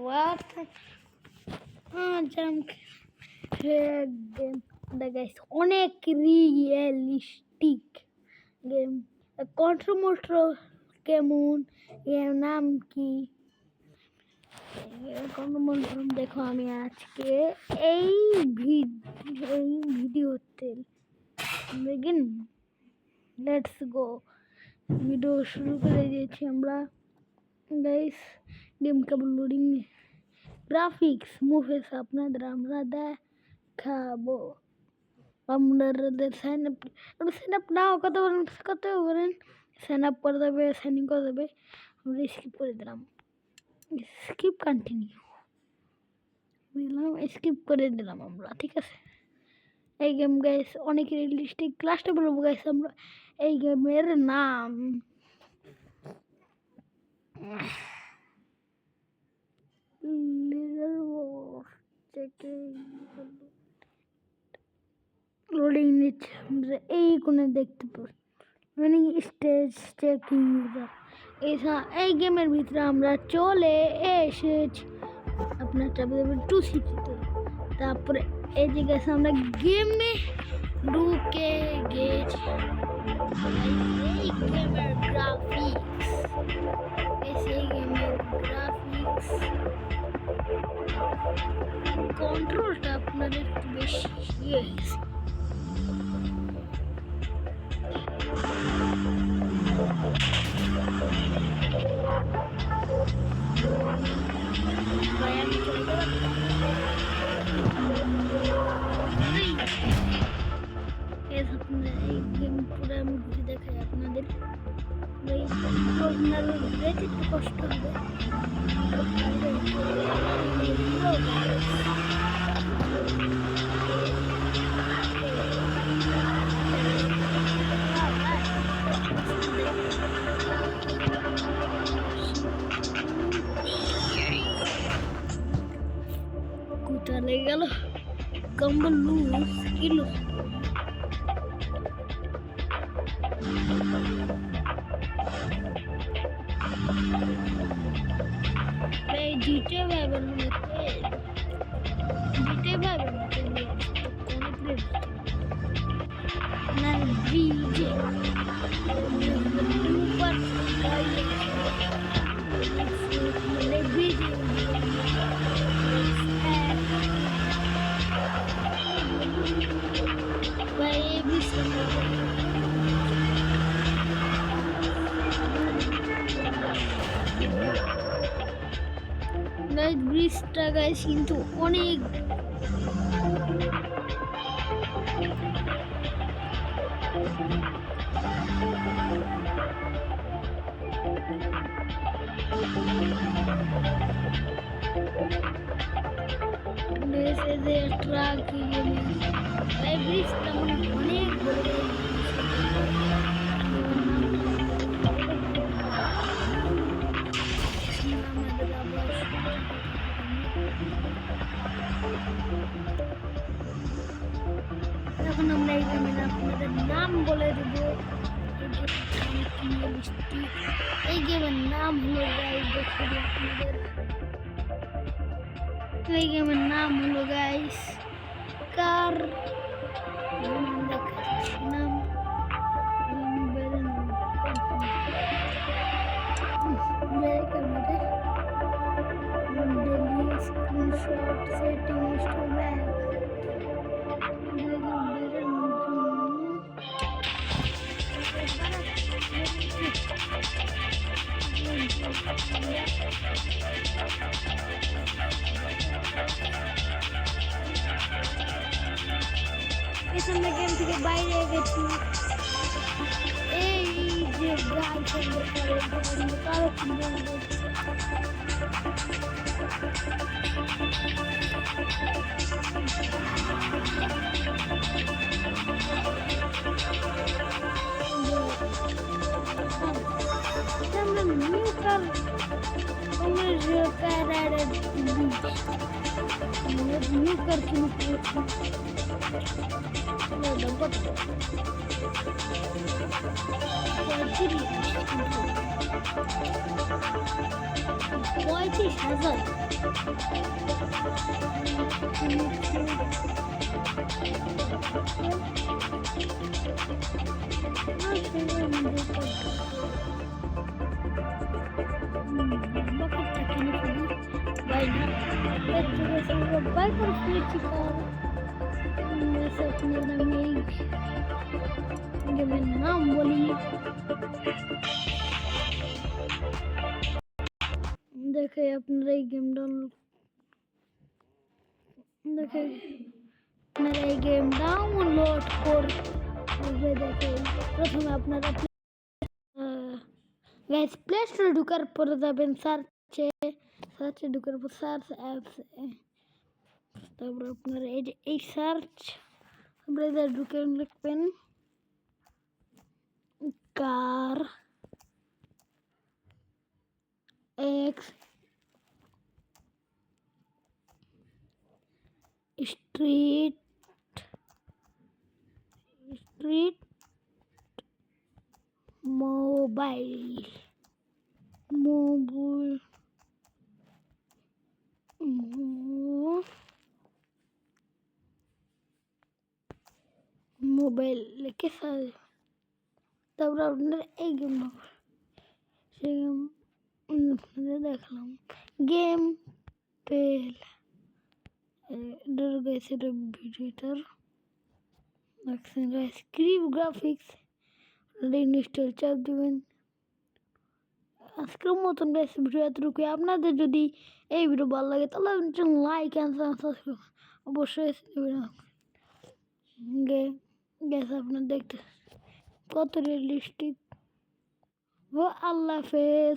what game guys অনেক realistic game control কেমন এর নাম কি কন্ট্রোল দেখো আমি আজকে এই ভিডিওতে begin লেটস গো ভিডিও শুরু করে দিয়েছি আমরা গাইস গেম কেবল লোডিং গ্রাফিক্স মুভেস আপনাদের আমরা দেখাবো আপনাদের সাইন আপ নাও কত বলেন সাইন আপ করে দেবে সাইন ইন করে দেবে আমরা স্কিপ করে দিলাম স্কিপ কন্টিনিউ দিলাম স্কিপ করে দিলাম আমরা ঠিক আছে এই গেম গাইস অনেক রিয়েলিস্টিক ক্লাসটা বলবো গাইস আমরা এই গেমের নাম লোডিং নিচ্ছে আমরা এই কোণে দেখতে পাই মানে স্টেজ চেকিং এই গেমের ভিতরে আমরা চলে এসেছি আপনার চাপে দেবেন 2 সিটিতে তারপরে এই যে গেছে আমরা গেমে ঢুকে গেছি এই গেমের গ্রাফিক্স কন্ট্রোলটা আপনার একটু বেশি গেছে এই গেম পুরো আমি ঘুরে দেখাই আপনাদের একটু কষ্ট হবে কোথা লেগে গেল কম্বল লুজ কিলো জিতে ভাবে না ব্রিজে ব্রিজটা গাইস কিন্তু অনেক ট্রাক এই ব্রিজটা অনেক বড় এখন আমরা এই গেমের আপনাদের নাম বলে দেবো এই গেমের নাম হলো গাইস দেখে আপনাদের এই গেমের নাম হলো গাইস কার নাম স্ক্রিনশট সেটিং ইনস্ট্রুমেন্ট সামনে গেম থেকে বাইরে গেছি এই যে গাড়ি কারো আমরা নিউ কার न्यू करके পঁয়ত্রিশ হাজার बाय कर अपने नाम बोलिए देखे अपना गेम डाउनलोड देखे अपना गेम डाउनलोड कर देखे प्रथम अपना गाइस प्ले स्टोर ढुकार पर যাবেন সার্চে ঢুকার পর সার্চ অ্যাপস তারপর আপনারা এই সার্চ আপনারা ঢুকে লিখবেন কার এক্স স্ট্রিট মোবাইল মোবাইল লিখে তারপর আপনারা এই গেম সেই গেম আপনাদের দেখলাম গেম পেল গেছে ভিডিওটার স্ক্রিপ্ট গ্রাফিক্স ইনস্টল চাপ দেবেন আজকের মতন বেশি ভিডিও এতটুকু আপনাদের যদি এই ভিডিও ভালো লাগে তাহলে লাইক অ্যান্ড সাবস্ক্রাইব অবশ্যই গ্যাস আপনার দেখতে কত রিয়েলিস্টিক ও আল্লাহ হাফেজ।